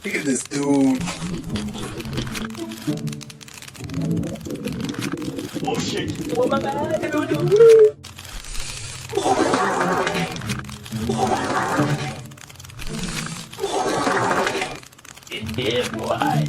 Look at this dude. Oh shit. Oh my god. Yeah, boy.